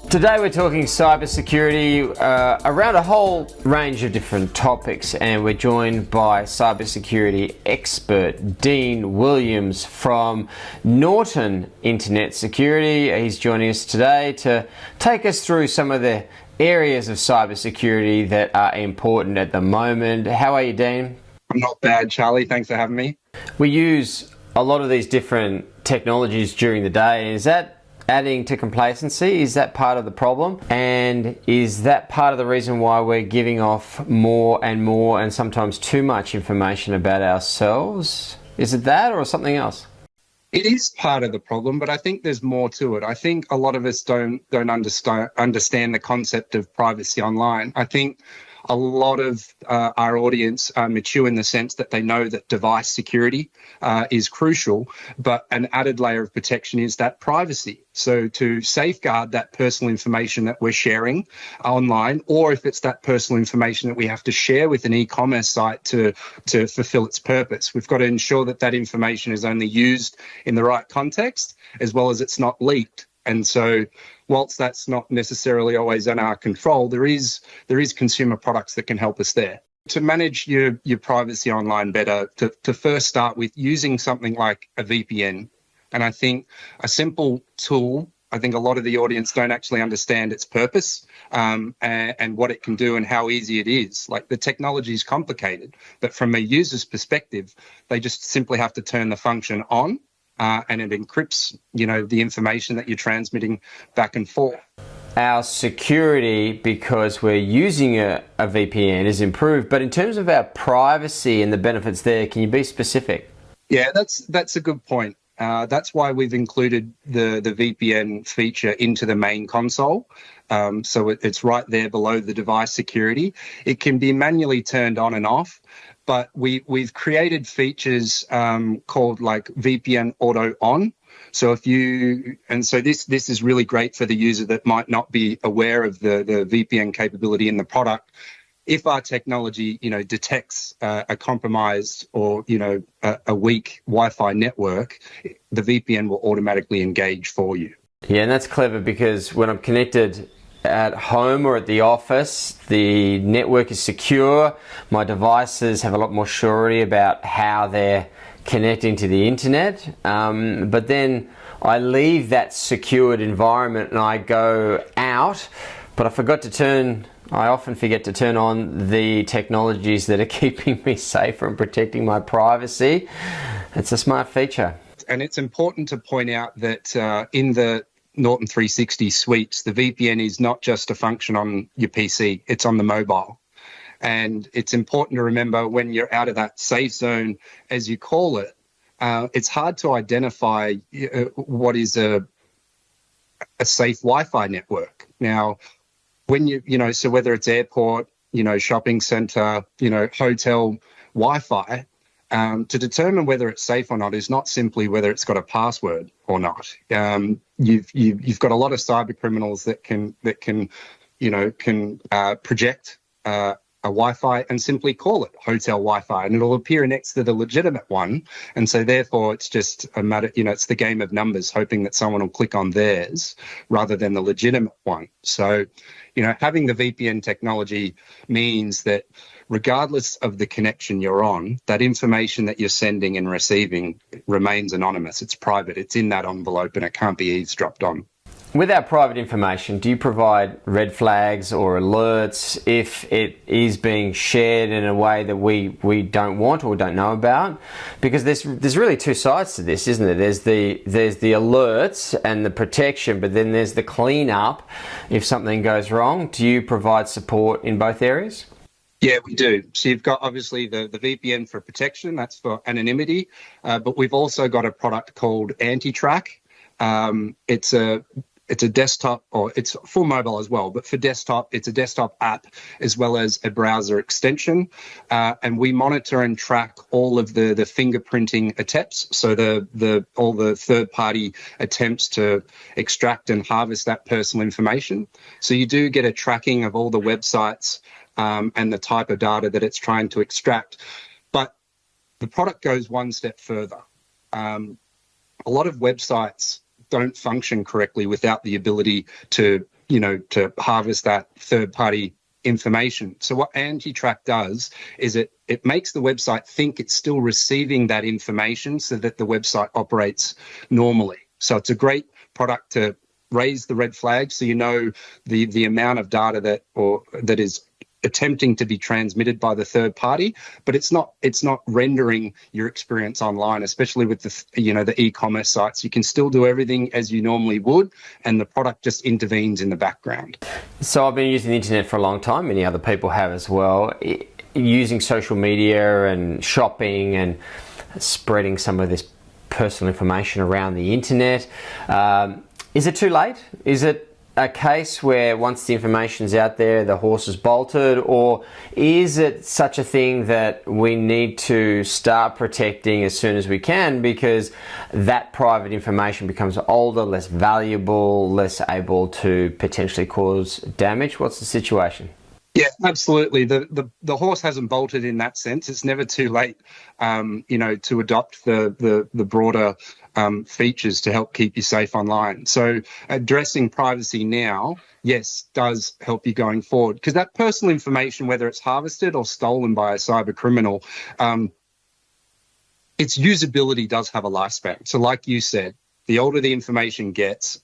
Today we're talking cybersecurity around a whole range of different topics, and we're joined by cybersecurity expert Dean Williams from Norton Internet Security. He's joining us today to take us through some of the areas of cybersecurity that are important at the moment. How are you, Dean? I'm not bad, Charlie. Thanks for having me. We use a lot of these different technologies during the day. Is that adding to complacency? Is that part of the problem? And is that part of the reason why we're giving off more and sometimes too much information about ourselves? Is it that or something else? It is part of the problem, but I think there's more to it. I think a lot of us don't understand the concept of privacy online. I think a lot of our audience are mature in the sense that they know that device security is crucial, but an added layer of protection is that privacy. So to safeguard that personal information that we're sharing online, or if it's that personal information that we have to share with an e-commerce site to fulfill its purpose, we've got to ensure that that information is only used in the right context, as well as it's not leaked. And so whilst that's not necessarily always in our control, there is consumer products that can help us there. To manage your privacy online better, to first start with using something like a VPN. And I think a simple tool, I think a lot of the audience don't actually understand its purpose and what it can do and how easy it is. Like, the technology is complicated, but from a user's perspective, they just simply have to turn the function on. And it encrypts, the information that you're transmitting back and forth. Our security, because we're using a VPN, is improved. But in terms of our privacy and the benefits there, can you be specific? Yeah, that's a good point. That's why we've included the VPN feature into the main console. So it's right there below the device security. It can be manually turned on and off, but we've created features called like VPN auto on. So this is really great for the user that might not be aware of the VPN capability in the product. If our technology, detects a compromised or, a weak Wi-Fi network, the VPN will automatically engage for you. Yeah, and that's clever, because when I'm connected at home or at the office, the network is secure. My devices have a lot more surety about how they're connecting to the internet. But then I leave that secured environment and I go out, but I often forget to turn on the technologies that are keeping me safer and protecting my privacy. It's a smart feature. And it's important to point out that in the Norton 360 suites, the VPN is not just a function on your PC, it's on the mobile. And it's important to remember, when you're out of that safe zone, as you call it, it's hard to identify what is a safe Wi-Fi network. Now, when so whether it's airport, shopping center, hotel Wi-Fi, to determine whether it's safe or not is not simply whether it's got a password or not. You've got a lot of cybercriminals that can project a Wi-Fi and simply call it hotel Wi-Fi, and it'll appear next to the legitimate one. And so therefore it's just a matter, it's the game of numbers, hoping that someone will click on theirs rather than the legitimate one. So, having the VPN technology means that regardless of the connection you're on, that information that you're sending and receiving remains anonymous. It's private. It's in that envelope and it can't be eavesdropped on. With our private information, do you provide red flags or alerts if it is being shared in a way that we don't want or don't know about? Because there's really two sides to this, isn't there? There's the alerts and the protection, but then there's the cleanup if something goes wrong. Do you provide support in both areas? Yeah, we do. So you've got obviously the VPN for protection, that's for anonymity, but we've also got a product called Anti-Track. It's a desktop, or it's full mobile as well, but for desktop, it's a desktop app as well as a browser extension. And we monitor and track all of the fingerprinting attempts. So all the third-party attempts to extract and harvest that personal information. So you do get a tracking of all the websites and the type of data that it's trying to extract. But the product goes one step further. A lot of websites don't function correctly without the ability to to harvest that third-party information. So what anti-track does is it makes the website think it's still receiving that information so that the website operates normally. So it's a great product to raise the red flag, so you know the amount of data that is attempting to be transmitted by the third party, but it's not rendering your experience online, especially with the e-commerce sites. You can still do everything as you normally would, and the product just intervenes in the background. So I've been using the internet for a long time. Many other people have as well. Using social media and shopping and spreading some of this personal information around the internet. Is it too late? Is it a case where once the information's out there, the horse is bolted, or is it such a thing that we need to start protecting as soon as we can because that private information becomes older, less valuable, less able to potentially cause damage? What's the situation? Yeah, absolutely. The horse hasn't bolted in that sense. It's never too late, to adopt the broader features to help keep you safe online. So addressing privacy now, yes, does help you going forward, because that personal information, whether it's harvested or stolen by a cyber criminal, its usability does have a lifespan. So like you said, the older the information gets,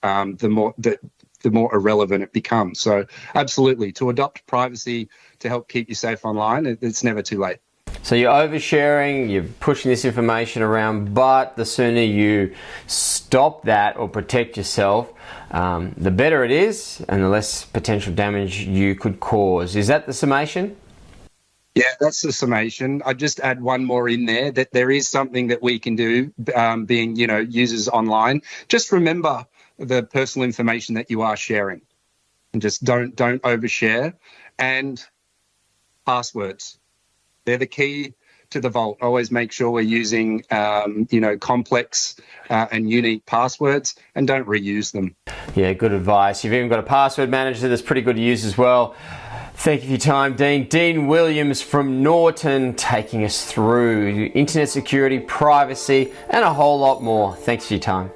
the more irrelevant it becomes. So absolutely, to adopt privacy to help keep you safe online, it's never too late. So you're oversharing, you're pushing this information around, but the sooner you stop that or protect yourself, the better it is and the less potential damage you could cause. Is that the summation? Yeah, that's the summation. I just add one more in there, that there is something that we can do, being users online. Just remember the personal information that you are sharing, and just don't overshare. And passwords, they're the key to the vault. Always make sure we're using complex and unique passwords, and don't reuse them. Yeah, good advice. You've even got a password manager that's pretty good to use as well. Thank you for your time, Dean. Dean Williams from Norton, taking us through internet security, privacy, and a whole lot more. Thanks for your time.